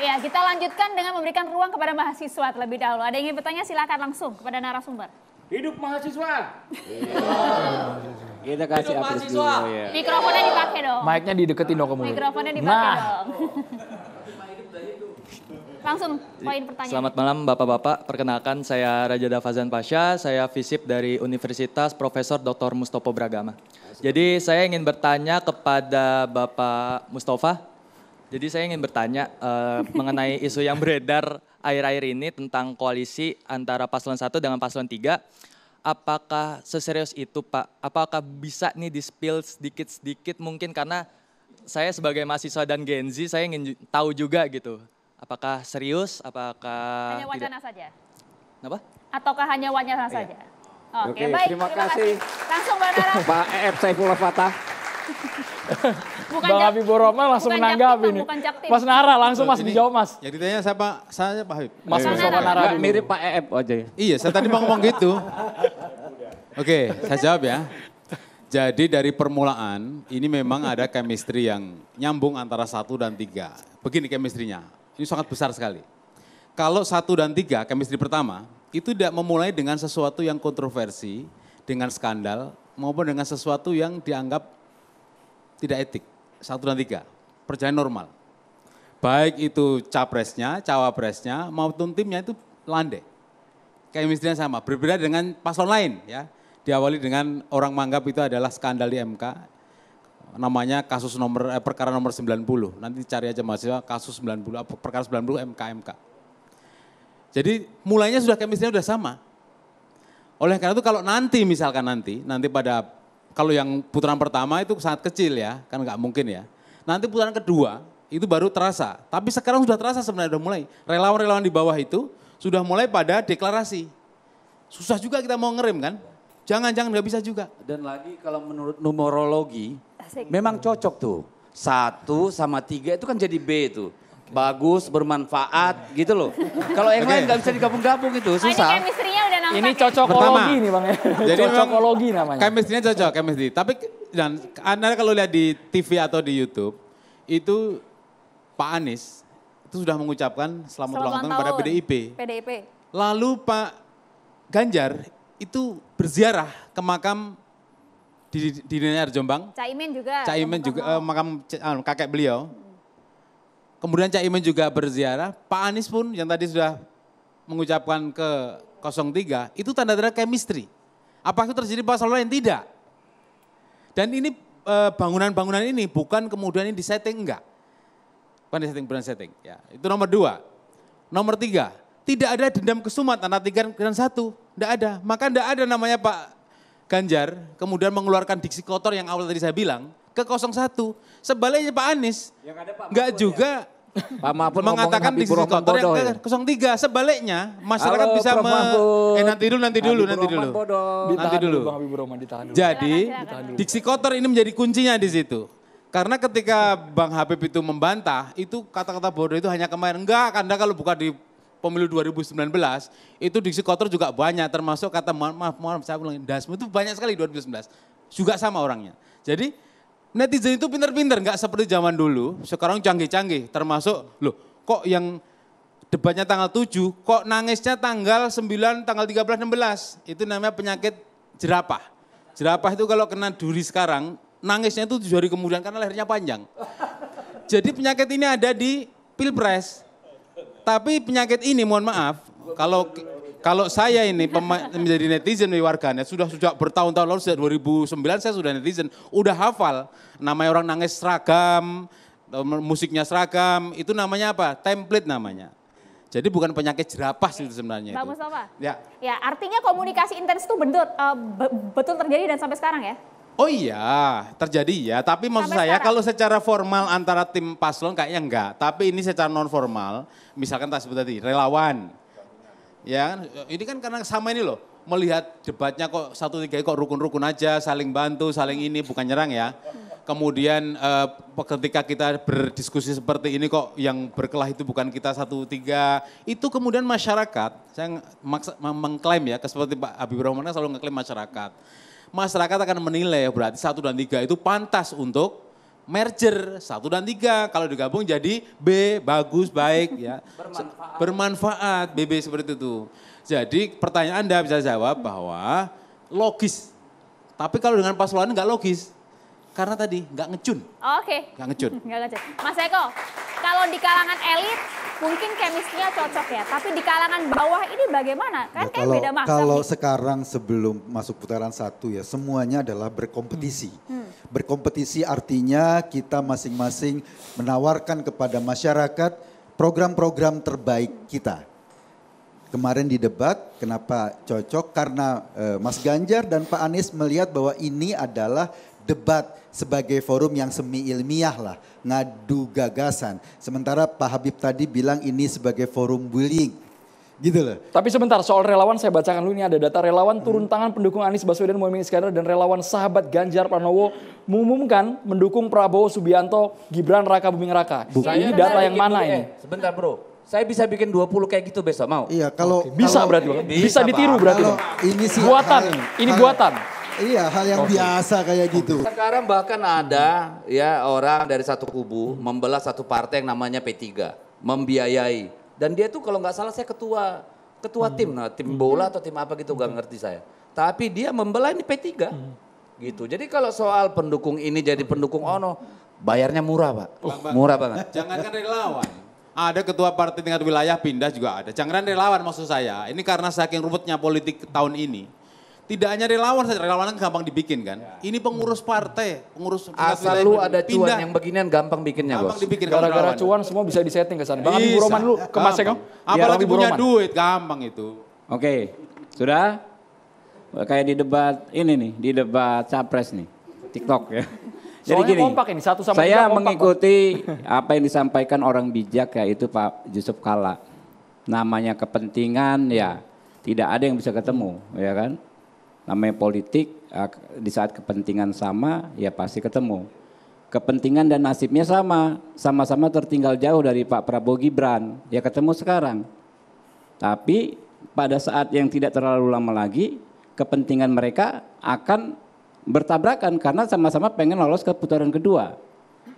Ya, kita lanjutkan dengan memberikan ruang kepada mahasiswa terlebih dahulu. Ada yang ingin bertanya silakan langsung kepada narasumber. Hidup mahasiswa. Kita kasih Hidup apresiasi mahasiswa. dulu ya. Mikrofonnya dipakai dong. Mic-nya dideketin dong ke mulut. Mikrofonnya dipakai dong. Langsung poin pertanyaan. Selamat malam Bapak-Bapak, perkenalkan saya Raja Dafazan Pasha, saya FISIP dari Universitas Profesor Dr. Mustopo Bragama. Jadi saya ingin bertanya kepada Bapak Mustafa, jadi saya ingin bertanya mengenai isu yang beredar akhir-akhir ini tentang koalisi antara paslon 1 dengan paslon 3. Apakah seserius itu Pak? Apakah bisa nih di-spill sedikit-sedikit mungkin karena saya sebagai mahasiswa dan Gen Z saya ingin tahu juga gitu. Apakah serius? Apakah hanya wacana saja? Apa? Ataukah hanya wacana saja? Oke, Oke, baik. terima kasih. Langsung Mbak Nara. Pak EF Saifullah Fatah. Bukan Bang Habibur Rahman langsung bukan menanggapi Jaktim, nih. bukan Jaktim. Mas Nara langsung Mas Ini- dijawab Mas. Yang ditanya siapa? Saya Pak Habib. Mas Bang Mustafa Nara. Nara Nggak dulu. mirip Pak EF aja ya. Iya, saya tadi mau ngomong gitu. Oke, saya jawab ya. Jadi dari permulaan, ini memang ada chemistry yang nyambung antara 1 dan 3. Begini chemistry-nya, ini sangat besar sekali. Kalau 1 dan 3, chemistry pertama, itu tidak memulai dengan sesuatu yang kontroversi, dengan skandal, maupun dengan sesuatu yang dianggap tidak etik. 1 dan 3, perjalanan normal. Baik itu capresnya, cawapresnya, maupun timnya itu landai. Chemistry-nya sama, berbeda dengan paslon lain ya. Diawali dengan orang menganggap itu adalah skandal di MK, namanya kasus perkara nomor 90. Nanti cari aja mahasiswa kasus 90, perkara 90 MK. Jadi mulainya sudah chemistry-nya sudah sama. Oleh karena itu kalau nanti misalkan nanti pada kalau yang putaran pertama itu sangat kecil ya, kan nggak mungkin ya. Nanti putaran kedua itu baru terasa. Tapi sekarang sudah terasa sebenarnya sudah mulai. Relawan-relawan di bawah itu sudah mulai pada deklarasi. Susah juga kita mau ngerem kan? Jangan nggak bisa juga. Dan lagi kalau menurut numerologi, Asik. memang cocok tuh. 1 sama 3 itu kan jadi B tuh. Bagus, bermanfaat gitu loh. Kalau yang lain nggak bisa digabung-gabung itu, Oh, ini susah. chemistry-nya udah nampak Ini ya? cocokologi Pertama. nih Bang ya. Jadi memang Cocokologi namanya. chemistry-nya cocok, chemistry. Tapi dan Anda kalau lihat di TV atau di YouTube, itu Pak Anies itu sudah mengucapkan selamat ulang tahun kepada PDIP. PDIP. Lalu Pak Ganjar itu berziarah ke makam di Nanyar Jombang. Caimin juga. Caimin juga makam kakek beliau. Kemudian Caimin juga berziarah. Pak Anies pun yang tadi sudah mengucapkan ke 03 itu tanda-tanda chemistry. Apakah itu terjadi pasal lain? Tidak. Dan ini bangunan-bangunan ini bukan kemudian ini disetting, enggak. Bukan setting. Ya, itu nomor 2. Nomor 3, tidak ada dendam kesumat antara 3 dan 1. Tidak ada. Maka tidak ada namanya Pak Ganjar kemudian mengeluarkan diksi kotor yang awal tadi saya bilang ke 01. Sebaliknya Pak Anies enggak juga Pak Mahfud mengatakan ngomongin diksi Habibur Rahman kotor yang bodoh ya. ke 03. Sebaliknya masyarakat Halo, bisa Prof. Mahfud. nanti dulu. Habibur Rahman bodoh. Nanti dulu. Bang Habibur Rahman ditahan dulu. Jadi Silakan. diksi kotor ini menjadi kuncinya di situ. Karena ketika Bang Habib itu membantah, itu kata-kata bodoh itu hanya kemarin. Enggak, Anda kalau buka di pemilu 2019, itu diksi kotor juga banyak. Termasuk kata mohon maaf, saya ulangi, dasmu itu banyak sekali 2019. Juga sama orangnya. Jadi netizen itu pinter-pinter, enggak seperti zaman dulu. Sekarang canggih-canggih, termasuk loh kok yang debatnya tanggal 7, kok nangisnya tanggal 9, tanggal 13, 16. Itu namanya penyakit jerapah. Jerapah itu kalau kena duri sekarang, nangisnya itu 7 hari kemudian karena lehernya panjang. Jadi penyakit ini ada di Pilpres. Tapi penyakit ini mohon maaf, kalau saya ini menjadi netizen di warganet, sudah bertahun-tahun lalu, sejak 2009 saya sudah netizen, udah hafal. Namanya orang nangis seragam, musiknya seragam, itu namanya apa? Template namanya. Jadi bukan penyakit jerapah itu sebenarnya. Bang Itu. Mustafa. Ya. Ya, artinya komunikasi intens itu betul terjadi dan sampai sekarang ya? Oh iya, terjadi ya. Tapi maksud Sampai saya sekarang? kalau secara formal antara tim paslon kayaknya enggak. Tapi ini secara non formal, misalkan tak sebut tadi, relawan. Ya kan, ini kan karena sama ini loh, melihat debatnya kok 1-3 kok rukun-rukun aja, saling bantu, saling ini, bukan nyerang ya. Kemudian ketika kita berdiskusi seperti ini kok yang berkelah itu bukan kita 1-3. Itu kemudian masyarakat, saya mengklaim ya, seperti Pak Habibur Rahman selalu ngeklaim masyarakat. Masyarakat akan menilai berarti 1 dan 3 itu pantas untuk merger 1 dan 3. Kalau digabung jadi B, bagus, baik ya. Bermanfaat, BB seperti itu. Jadi pertanyaan Anda bisa jawab bahwa logis. Tapi kalau dengan paslon nggak logis. Karena tadi nggak ngecun. Oke. Nggak ngecun. Nggak ngecun. Mas Eko, kalau di kalangan elit mungkin chemistry-nya cocok ya. Tapi di kalangan bawah ini bagaimana? Kan Ya, kayak beda maksud kalau nih. sekarang sebelum masuk putaran 1 ya semuanya adalah berkompetisi. Berkompetisi artinya kita masing-masing menawarkan kepada masyarakat program-program terbaik kita. Kemarin di debat kenapa cocok karena Mas Ganjar dan Pak Anies melihat bahwa ini adalah debat sebagai forum yang semi ilmiah lah, ngadu gagasan. Sementara Pak Habib tadi bilang ini sebagai forum bullying, gitu loh. Tapi sebentar, soal relawan saya bacakan dulu, ini ada data relawan turun tangan pendukung Anies Baswedan Muhaimin Iskandar dan relawan sahabat Ganjar Pranowo mengumumkan mendukung Prabowo Subianto Gibran Raka Buming Raka. Ini data yang mana ini? Sebentar bro, saya bisa bikin 20 kayak gitu besok, mau? Iya, kalau Bisa berarti Bang? Bisa ditiru berarti kalau Bang? ini sih Buatan hal- nih, ini hal- buatan. Iya, hal yang biasa kayak gitu. Sekarang bahkan ada ya orang dari satu kubu membelah satu partai yang namanya P3, membiayai. Dan dia tuh kalau nggak salah saya ketua tim, nah tim bola atau tim apa gitu gak ngerti saya. Tapi dia membelah ini P3 gitu. Jadi kalau soal pendukung ini jadi pendukung ono, bayarnya murah Pak, murah banget. Jangankan relawan. Ada ketua partai tingkat wilayah pindah juga ada. Jangan relawan maksud saya. Ini karena saking ruwetnya politik tahun ini. Tidak hanya relawan saja, relawan kan gampang dibikin kan. Ini pengurus partai, pengurus tingkat Asal wilayah lu ada cuan pindah. yang beginian gampang bikinnya Gampang bos. dibikin kalau Gara-gara relawan. cuan semua bisa disetting ke sana. Bang Habibur Bisa, Rahman dulu ke Mas Eko. gampang. Apalagi punya duit, gampang itu. Oke, sudah? Kayak di debat ini nih, di debat capres nih, TikTok ya. Jadi Soalnya gini, kompak ini, 1 sama 3 saya kompak, mengikuti apa yang disampaikan orang bijak yaitu Pak Yusuf Kalla. Namanya kepentingan ya tidak ada yang bisa ketemu, ya kan? Namanya politik, di saat kepentingan sama ya pasti ketemu. Kepentingan dan nasibnya sama, sama-sama tertinggal jauh dari Pak Prabowo Gibran, ya ketemu sekarang. Tapi pada saat yang tidak terlalu lama lagi, kepentingan mereka akan bertabrakan karena sama-sama pengen lolos ke putaran kedua.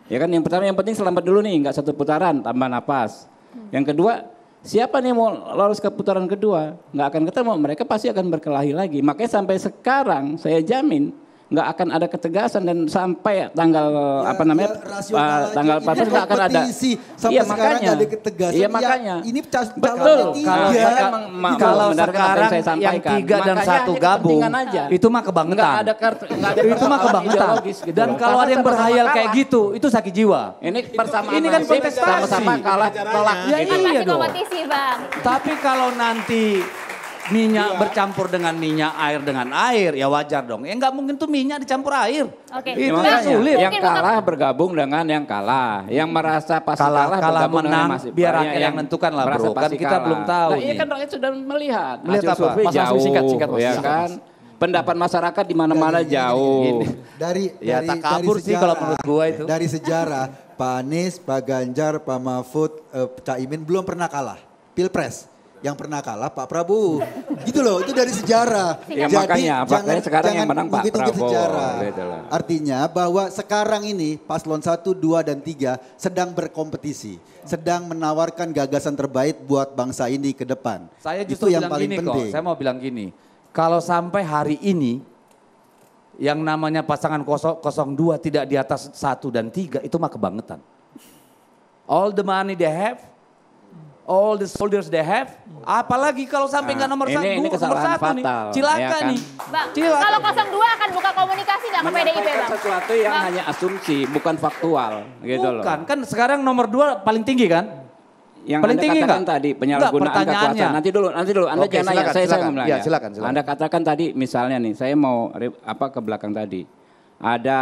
Ya kan, yang pertama yang penting selamat dulu nih, nggak 1 putaran, tambah napas. Yang kedua, siapa nih mau lolos ke putaran kedua? Nggak akan ketemu, mereka pasti akan berkelahi lagi. Makanya sampai sekarang saya jamin nggak akan ada ketegasan dan sampai tanggal tanggal 14 nggak akan ada. Sampai sekarang nggak ada ketegasan. Iya makanya. Ini Betul. Kalau sekarang yang 3 dan 1 gabung, itu mah kebangetan. Itu mah kebangetan. Gitu Dan kalau ada yang berhayal kayak gitu, itu sakit jiwa. Ini persamaan Ini kan nasib, kontestasi. sama-sama kalah telak. Ya Kan iya masih dong. kompetisi Bang. Tapi kalau nanti minyak bercampur dengan minyak, air dengan air, ya wajar dong. Ya nggak mungkin tuh minyak dicampur air. Oke. Itu Bang, kan sulit. Yang mungkin kalah bergabung dengan yang kalah. Yang merasa pasti kalah, Kalah bergabung dengan menang, yang masih biar banyak rakyat yang menentukan lah, merasa bro. Kan pasti kita kalah. belum tahu Nah, iya nih. kan rakyat sudah melihat. Melihat Hasil apa? survei Mas, langsung jauh, singkat, Mas. ya Singkat, kan. Pendapat masyarakat di mana-mana jauh. Ya, tak kabur sih kalau menurut gua itu. Dari sejarah, Pak Anies, Pak Ganjar, Pak Mahfud, Caimin belum pernah kalah. Pilpres. Yang pernah kalah Pak Prabowo. Gitu loh, itu dari sejarah. Ya, makanya sekarang yang menang Pak ungkit-ungkit Prabowo, sejarah. gitu loh. Artinya bahwa sekarang ini paslon 1, 2, dan 3 sedang berkompetisi. Sedang menawarkan gagasan terbaik buat bangsa ini ke depan. Saya itu justru yang bilang paling gini penting. kok, saya mau bilang gini. Kalau sampai hari ini yang namanya pasangan 02 tidak di atas 1 dan 3 itu mah kebangetan. All the money they have, all the soldiers they have, apalagi kalau sampai nggak nomor ini nomor kesalahan 1 nih, fatal, cilaka ya kan? nih. Bang, Cilaka. kalau 02 akan buka komunikasi nggak ke PDIP Menyampaikan Bang? sesuatu yang Bang. hanya asumsi, bukan faktual, gitu loh. Bukan, kan sekarang nomor 2 paling tinggi kan? Yang Paling Anda tinggi katakan nggak? tadi penyalahgunaan Enggak, pertanyaannya. kekuasaan. Nanti dulu. Anda Oke, jangan nanya, silakan, saya silakan. mau Ya, silakan. Anda katakan tadi misalnya nih, saya mau ke belakang tadi. Ada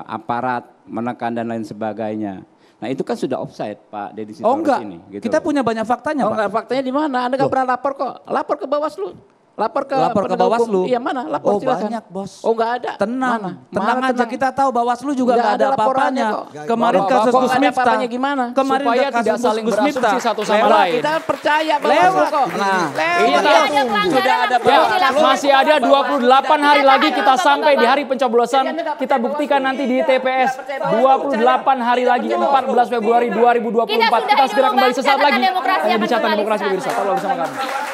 aparat menekan dan lain sebagainya. Nah itu kan sudah offside Pak Deddy Sitorus Oh enggak, ini. Gitu kita loh. punya banyak faktanya Oh Pak. enggak, faktanya di mana? Anda nggak pernah lapor kok. Lapor ke Bawaslu. Lapor ke Lapor ke penegak hukum. Bawaslu. Iya mana? Lapor Oh, silakan. banyak, Bos. Oh nggak ada. Tenang, Mana? tenang Mana aja. Kita tahu Bawaslu juga Nggak nggak ada ada laporannya apa-apanya. kok. Kemarin Bapak, kasus kok Gus nggak ada Miftah. apa-apanya gimana? Kemarin Supaya kasus tidak saling Gus berasumsi Miftah. satu sama Lewat, lain. kita percaya Bawaslu Lewat kok. Nah, Lewat. Sudah ada pelanggaran Sudah ada langsung Ya, dilakukan. masih ada 28 hari lagi kita sampai di hari pencoblosan. Kita buktikan nanti di TPS. 28 hari lagi 14 Februari 2024. Kita segera kembali sesaat lagi. Demokrasi Hanya akan di Catatan kembali Demokrasi sesaat pemirsa. lagi. Tetaplah bersama kami.